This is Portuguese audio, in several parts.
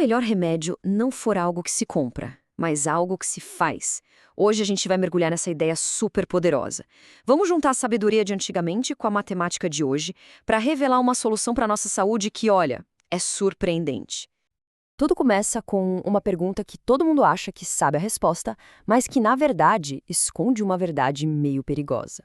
melhor remédio não for algo que se compra, mas algo que se faz? Hoje a gente vai mergulhar nessa ideia super poderosa. Vamos juntar a sabedoria de antigamente com a matemática de hoje para revelar uma solução para a nossa saúde que, olha, é surpreendente. Tudo começa com uma pergunta que todo mundo acha que sabe a resposta, mas que, na verdade, esconde uma verdade meio perigosa.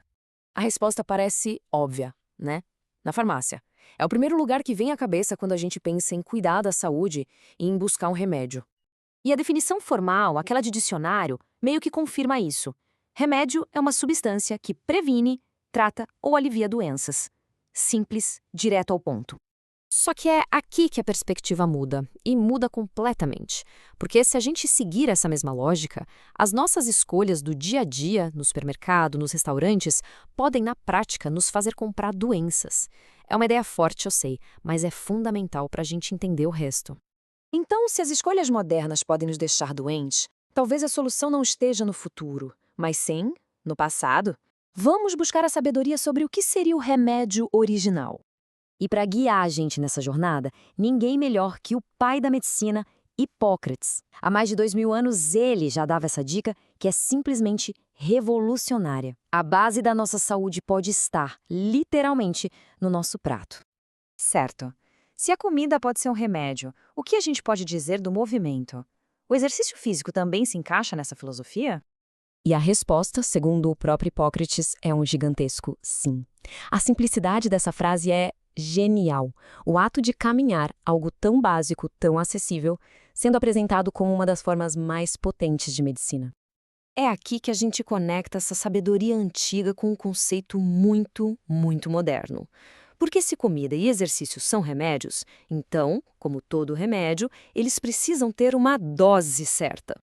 A resposta parece óbvia, né? Na farmácia. É o primeiro lugar que vem à cabeça quando a gente pensa em cuidar da saúde e em buscar um remédio. E a definição formal, aquela de dicionário, meio que confirma isso. Remédio é uma substância que previne, trata ou alivia doenças. Simples, direto ao ponto. Só que é aqui que a perspectiva muda, e muda completamente. Porque se a gente seguir essa mesma lógica, as nossas escolhas do dia a dia, no supermercado, nos restaurantes, podem, na prática, nos fazer comprar doenças. É uma ideia forte, eu sei, mas é fundamental para a gente entender o resto. Então, se as escolhas modernas podem nos deixar doentes, talvez a solução não esteja no futuro, mas sim no passado. Vamos buscar a sabedoria sobre o que seria o remédio original. E para guiar a gente nessa jornada, ninguém melhor que o pai da medicina, Hipócrates. Há mais de 2000 anos ele já dava essa dica que é simplesmente revolucionária. A base da nossa saúde pode estar, literalmente, no nosso prato. Certo. Se a comida pode ser um remédio, o que a gente pode dizer do movimento? O exercício físico também se encaixa nessa filosofia? E a resposta, segundo o próprio Hipócrates, é um gigantesco sim. A simplicidade dessa frase é genial. O ato de caminhar, algo tão básico, tão acessível, sendo apresentado como uma das formas mais potentes de medicina. É aqui que a gente conecta essa sabedoria antiga com um conceito muito, muito moderno. Porque se comida e exercício são remédios, então, como todo remédio, eles precisam ter uma dose certa.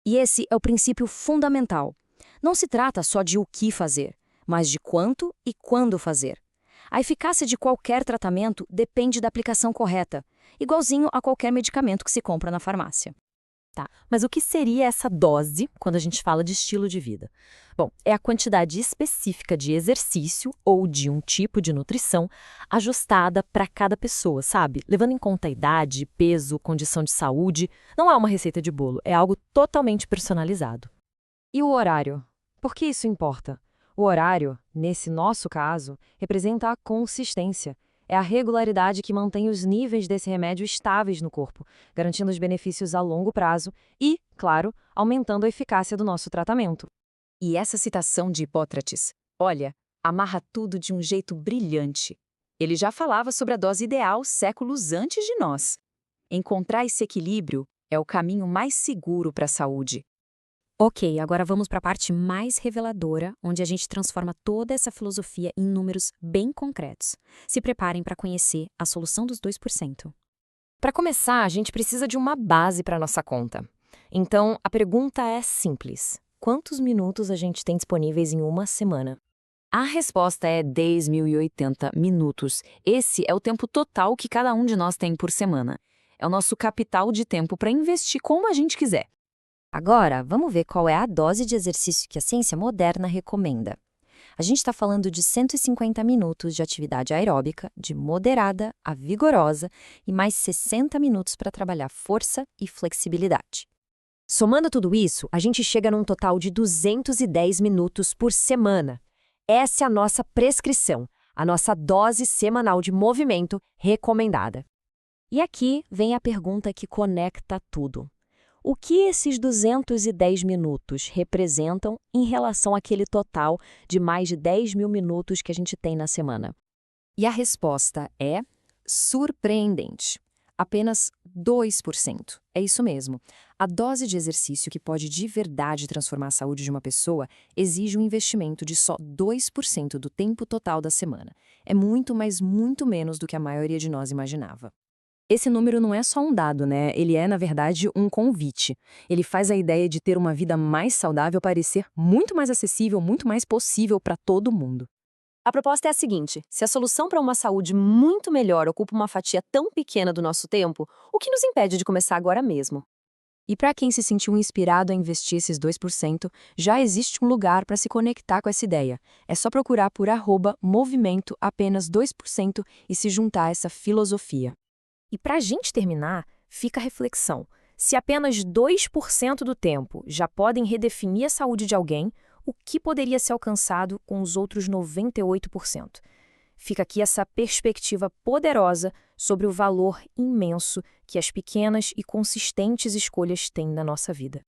E esse é o princípio fundamental. Não se trata só de o que fazer, mas de quanto e quando fazer. A eficácia de qualquer tratamento depende da aplicação correta, igualzinho a qualquer medicamento que se compra na farmácia. Tá, mas o que seria essa dose quando a gente fala de estilo de vida? Bom, é a quantidade específica de exercício ou de um tipo de nutrição ajustada para cada pessoa, sabe? Levando em conta a idade, peso, condição de saúde. Não é uma receita de bolo, é algo totalmente personalizado. E o horário? Por que isso importa? O horário, nesse nosso caso, representa a consistência. É a regularidade que mantém os níveis desse remédio estáveis no corpo, garantindo os benefícios a longo prazo e, claro, aumentando a eficácia do nosso tratamento. E essa citação de Hipócrates, olha, amarra tudo de um jeito brilhante. Ele já falava sobre a dose ideal séculos antes de nós. Encontrar esse equilíbrio é o caminho mais seguro para a saúde. Ok, agora vamos para a parte mais reveladora, onde a gente transforma toda essa filosofia em números bem concretos. Se preparem para conhecer a solução dos 2%. Para começar, a gente precisa de uma base para a nossa conta. Então, a pergunta é simples. Quantos minutos a gente tem disponíveis em uma semana? A resposta é 10.080 minutos. Esse é o tempo total que cada um de nós tem por semana. É o nosso capital de tempo para investir como a gente quiser. Agora, vamos ver qual é a dose de exercício que a ciência moderna recomenda. A gente está falando de 150 minutos de atividade aeróbica, de moderada a vigorosa, e mais 60 minutos para trabalhar força e flexibilidade. Somando tudo isso, a gente chega num total de 210 minutos por semana. Essa é a nossa prescrição, a nossa dose semanal de movimento recomendada. E aqui vem a pergunta que conecta tudo. O que esses 210 minutos representam em relação àquele total de mais de 10.000 minutos que a gente tem na semana? E a resposta é surpreendente. Apenas 2%. É isso mesmo. A dose de exercício que pode de verdade transformar a saúde de uma pessoa exige um investimento de só 2% do tempo total da semana. É muito, mas muito menos do que a maioria de nós imaginava. Esse número não é só um dado, né? Ele é, na verdade, um convite. Ele faz a ideia de ter uma vida mais saudável parecer muito mais acessível, muito mais possível para todo mundo. A proposta é a seguinte: se a solução para uma saúde muito melhor ocupa uma fatia tão pequena do nosso tempo, o que nos impede de começar agora mesmo? E para quem se sentiu inspirado a investir esses 2%, já existe um lugar para se conectar com essa ideia. É só procurar por @movimento apenas 2% e se juntar a essa filosofia. E para a gente terminar, Fica a reflexão. Se apenas 2% do tempo já podem redefinir a saúde de alguém, o que poderia ser alcançado com os outros 98%? Fica aqui essa perspectiva poderosa sobre o valor imenso que as pequenas e consistentes escolhas têm na nossa vida.